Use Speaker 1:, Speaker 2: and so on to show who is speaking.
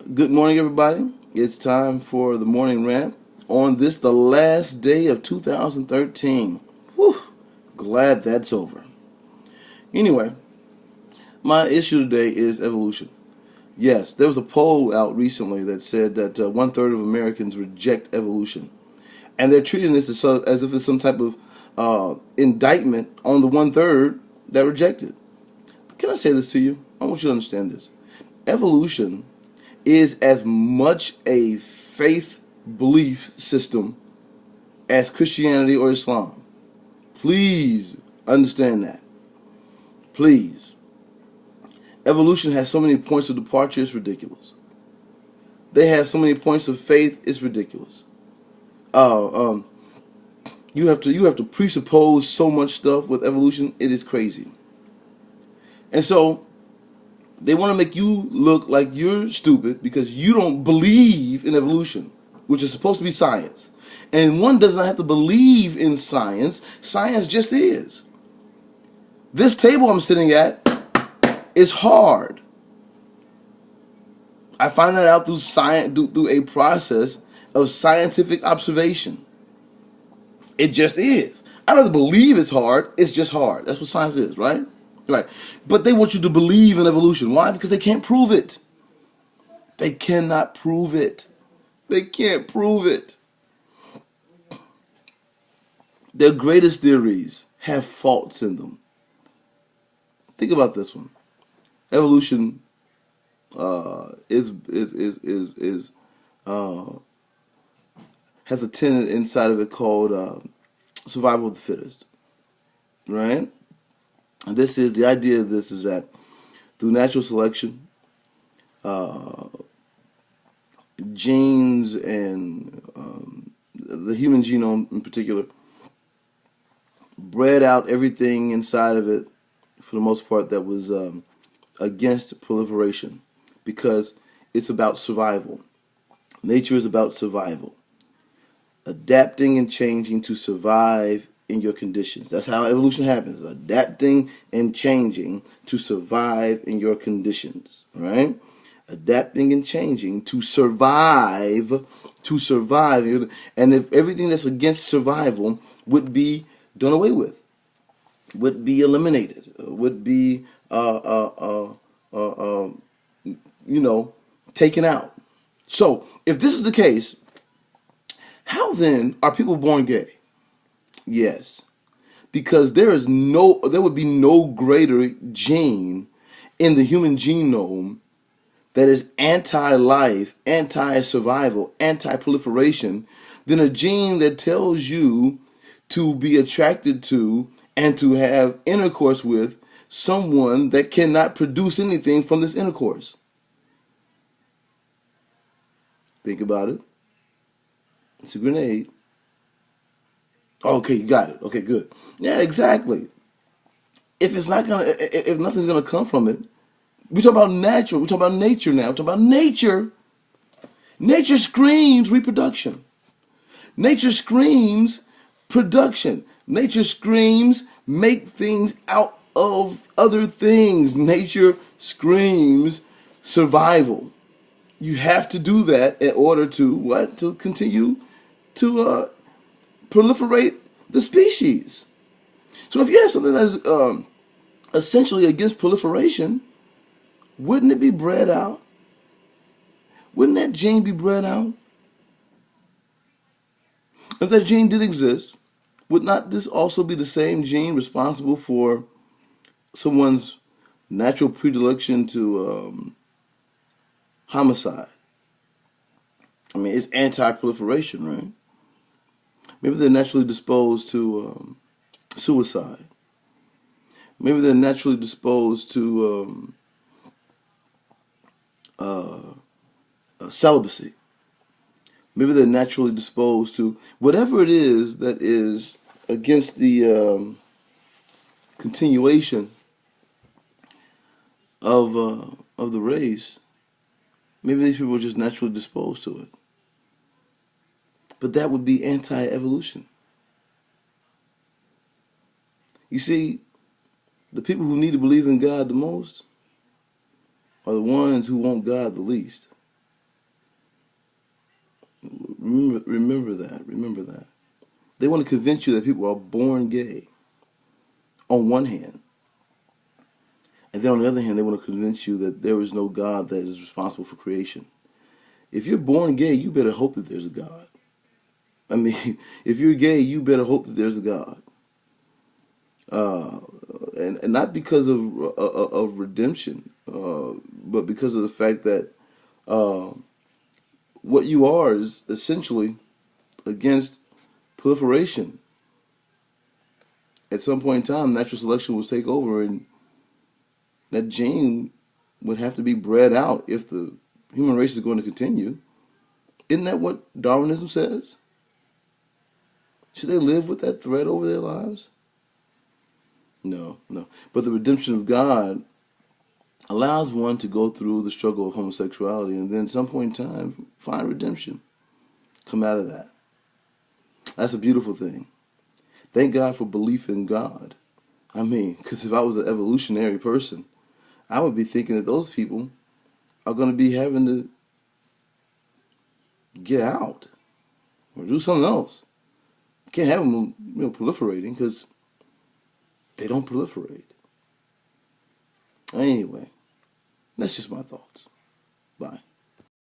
Speaker 1: Good morning, everybody. It's time for the morning rant on this, the last day of 2013. Whew, glad that's over. Anyway, my issue today is evolution. Yes, there was a poll out recently that said that one-third of Americans reject evolution. And they're treating this as if it's some type of indictment on the one-third that rejected. Can I say this to you? I want you to understand this. Evolution is as much a faith belief system as Christianity or Islam. Please understand that. Please. Evolution has so many points of departure, it's ridiculous. They have so many points of faith, it's ridiculous. Uh, um, you have to presuppose so much stuff with evolution, it is crazy. And so they want to make you look like you're stupid because you don't believe in evolution, which is supposed to be science. And one does not have to believe in science. Science just is. This table I'm sitting at is hard. I find that out through science, through a process of scientific observation. It just is. I don't have to believe it's hard. It's just hard. That's what science is, right? Right. But they want you to believe in evolution. Why? Because they can't prove it. They cannot prove it. They can't prove it. Their greatest theories have faults in them. Think about this one. Evolution has a tenet inside of it called survival of the fittest, right? And this is the idea of this is that through natural selection, genes and the human genome in particular bred out everything inside of it for the most part that was against proliferation because it's about survival. Nature is about survival. Adapting and changing to survive in your conditions. That's how evolution happens. Adapting and changing to survive in your conditions. Right? Adapting and changing to survive. To survive. And if everything that's against survival would be done away with, would be eliminated, would be taken out. So if this is the case, how then are people born gay? Yes, because there would be no greater gene in the human genome that is anti-life, anti-survival, anti-proliferation than a gene that tells you to be attracted to and to have intercourse with someone that cannot produce anything from this intercourse. Think about it. It's a grenade. Okay, you got it. Okay, good. Yeah, exactly. If nothing's gonna come from it, we talk about natural. We talk about nature now. We talk about nature. Nature screams reproduction. Nature screams production. Nature screams make things out of other things. Nature screams survival. You have to do that in order to what? To continue to proliferate the species. So if you have something that's essentially against proliferation, wouldn't it be bred out? Wouldn't that gene be bred out? If that gene did exist, would not this also be the same gene responsible for someone's natural predilection to homicide? I mean, it's anti-proliferation, right? Maybe they're naturally disposed to suicide. Maybe they're naturally disposed to celibacy. Maybe they're naturally disposed to whatever it is that is against the continuation of the race. Maybe these people are just naturally disposed to it. But that would be anti-evolution. You see, the people who need to believe in God the most are the ones who want God the least. Remember that. Remember that. They want to convince you that people are born gay on one hand. And then on the other hand, they want to convince you that there is no God that is responsible for creation. If you're born gay, you better hope that there's a God. I mean, if you're gay, you better hope that there's a God. And not because of redemption, but because of the fact that what you are is essentially against proliferation. At some point in time, natural selection will take over, and that gene would have to be bred out if the human race is going to continue. Isn't that what Darwinism says? Should they live with that threat over their lives? No, no. But the redemption of God allows one to go through the struggle of homosexuality and then at some point in time find redemption. Come out of that. That's a beautiful thing. Thank God for belief in God. I mean, because if I was an evolutionary person, I would be thinking that those people are going to be having to get out or do something else. You can't have them, proliferating because they don't proliferate. Anyway, that's just my thoughts. Bye.